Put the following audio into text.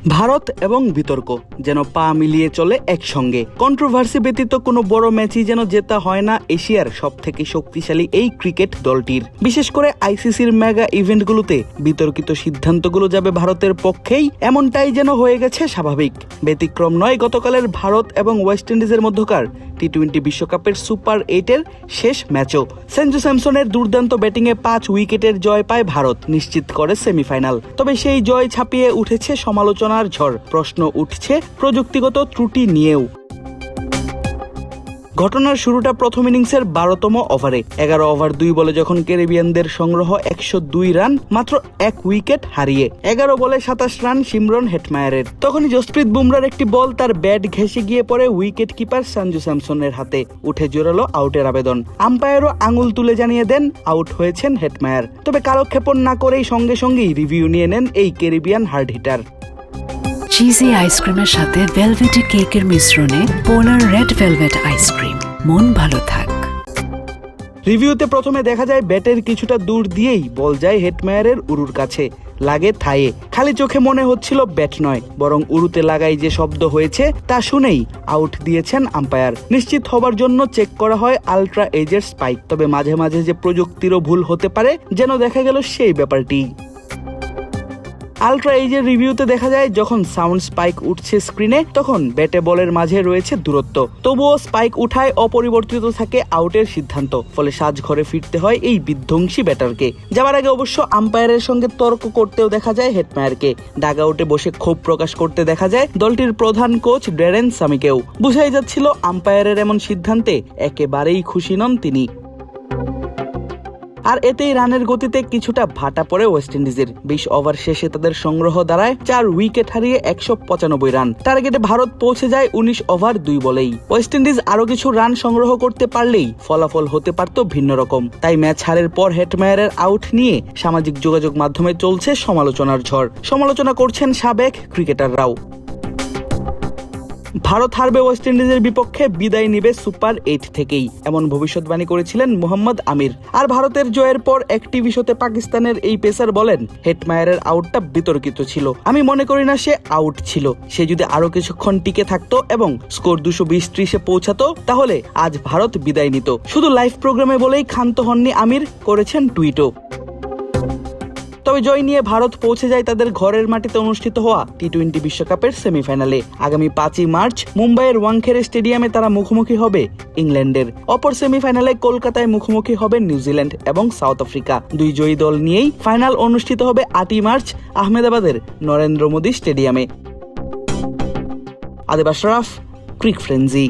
ভারত এবং বিতর্ক যেন পা মিলিয়ে চলে একসঙ্গে। কন্ট্রোভার্সি ব্যতীত কোনো বড় ম্যাচই যেন জেতা হয় না এশিয়ার সবথেকে শক্তিশালী এই ক্রিকেট দলটির। বিশেষ করে আইসিসির মেগা ইভেন্টগুলোতে বিতর্কিত সিদ্ধান্তগুলো যাবে ভারতের পক্ষেই, এমনটাই যেন হয়ে গেছে স্বাভাবিক। ব্যতিক্রম নয় গতকালের ভারত এবং ওয়েস্ট ইন্ডিজের মধ্যকার টি-20 বিশ্বকাপের সুপার 8-এর শেষ ম্যাচও। সঞ্জু স্যামসনের দুর্দান্ত ব্যাটিংয়ে 5 উইকেটের জয় পায় ভারত, নিশ্চিত করে সেমিফাইনাল। তবে সেই জয় ছাপিয়ে উঠেছে সমালোচনার ঝড়। প্রশ্ন উঠছে প্রযুক্তিগত ত্রুটি নিয়েও। ঘটনার শুরুটা প্রথম ইনিংসের 12তম ওভারে। 11 ওভার 2 বলে যখন ক্যারিবিয়ানদের সংগ্রহ 102 রান, মাত্র 1 উইকেট হারিয়ে। 11 বলে 27 রান শিমরন হেটমায়ারের। তখনই জসপ্রীত বুমরার একটি বল তার ব্যাট ঘেঁষে গিয়ে পড়ে উইকেট কিপার সঞ্জু স্যামসনের হাতে। উঠে জোরালো আউটের আবেদন। আম্পায়ারও আঙুল তুলে জানিয়ে দেন আউট হয়েছেন হেটমায়ার। তবে কালক্ষেপণ না করেই সঙ্গে সঙ্গেই রিভিউ নিয়ে নেন এই ক্যারিবিয়ান হার্ড হিটার। চিজি আইসক্রিমের সাথে ভেলভেটি কেকের মিশ্রণে পোলার রেড ভেলভেট আইসক্রিম। মন ভালো থাক। রিভিউতে প্রথমে দেখা যায় ব্যাটের কিছুটা দূর দিয়েই বল যায় হেটমায়ারের উরুর কাছে, লাগে থায়ে। খালি চোখে মনে হচ্ছিল ব্যাট নয়, বরং উরুতে লাগাই যে শব্দ হয়েছে তা শুনেই আউট দিয়েছেন আম্পায়ার। নিশ্চিত হবার জন্য চেক করা হয় আলট্রা এজের স্পাইক। তবে মাঝে মাঝে যে প্রযুক্তিরও ভুল হতে পারে, যেন দেখা গেল সেই ব্যাপারটি। আলট্রা এজের রিভিউতে দেখা যায় যখন সাউন্ড স্পাইক উঠছে স্ক্রিনে, তখন ব্যাটে বলের মাঝে রয়েছে দূরত্ব। তবুও স্পাইক উঠায় অপরিবর্তিত থাকে আউটের সিদ্ধান্ত। ফলে সাজঘরে ফিরতে হয় এই বিধ্বংসী ব্যাটারকে। যাবার আগে অবশ্য আম্পায়ারের সঙ্গে তর্ক করতেও দেখা যায় হেটমায়ারকে। ডাগ আউটে বসে ক্ষোভ প্রকাশ করতে দেখা যায় দলটির প্রধান কোচ ড্যারেন সামিকেও। বুঝাই যাচ্ছিল আম্পায়ারের এমন সিদ্ধান্তে একেবারেই খুশি নন তিনি। আর এতেই রানের গতিতে কিছুটা ভাটা পড়ে ওয়েস্ট ইন্ডিজের। 20 ওভার শেষে তাদের সংগ্রহ দাঁড়ায় 4 উইকেট হারিয়ে 195 রান। টার্গেটে ভারত পৌঁছে যায় 19 ওভার 2 বলেই। ওয়েস্ট ইন্ডিজ আরো কিছু রান সংগ্রহ করতে পারলেই ফলাফল হতে পারত ভিন্ন রকম। তাই ম্যাচ হারের পর হেটমায়ারের আউট নিয়ে সামাজিক যোগাযোগ মাধ্যমে চলছে সমালোচনার ঝড়। সমালোচনা করছেন সাবেক ক্রিকেটাররাও। ভারত হারবে ওয়েস্ট ইন্ডিজের বিপক্ষে, বিদায় নিবে সুপার 8 থেকেই, এমন ভবিষ্যৎবাণী করেছিলেন মোহাম্মদ আমির। আর ভারতের জয়ের পর এক টিভি শোতে পাকিস্তানের এই পেসার বলেন, হেটমায়ারের আউটটা বিতর্কিত ছিল। আমি মনে করি না সে আউট ছিল। সে যদি আরো কিছুক্ষণ টিকে থাকতো এবং স্কোর 220-30-এ পৌঁছাতো, তাহলে আজ ভারত বিদায় নিত। শুধু লাইভ প্রোগ্রামে বলেই ক্ষান্ত হননি আমির, করেছেন টুইটও। তবে জয় নিয়ে ভারত পৌঁছে যায় তাদের ঘরের মাটিতে অনুষ্ঠিত হওয়া টি-20 বিশ্বকাপের সেমিফাইনালে। আগামী 5 মার্চ মুম্বাইয়ের ওয়াংখেড়ে স্টেডিয়ামে তারা মুখোমুখি হবে ইংল্যান্ডের। অপর সেমিফাইনালে কলকাতায় মুখোমুখি হবে নিউজিল্যান্ড এবং সাউথ আফ্রিকা। দুই জয়ী দল নিয়েই ফাইনাল অনুষ্ঠিত হবে 8 মার্চ আহমেদাবাদের নরেন্দ্র মোদী স্টেডিয়ামে। আদিব আশরাফ, ক্রিক ফ্রেন্জি।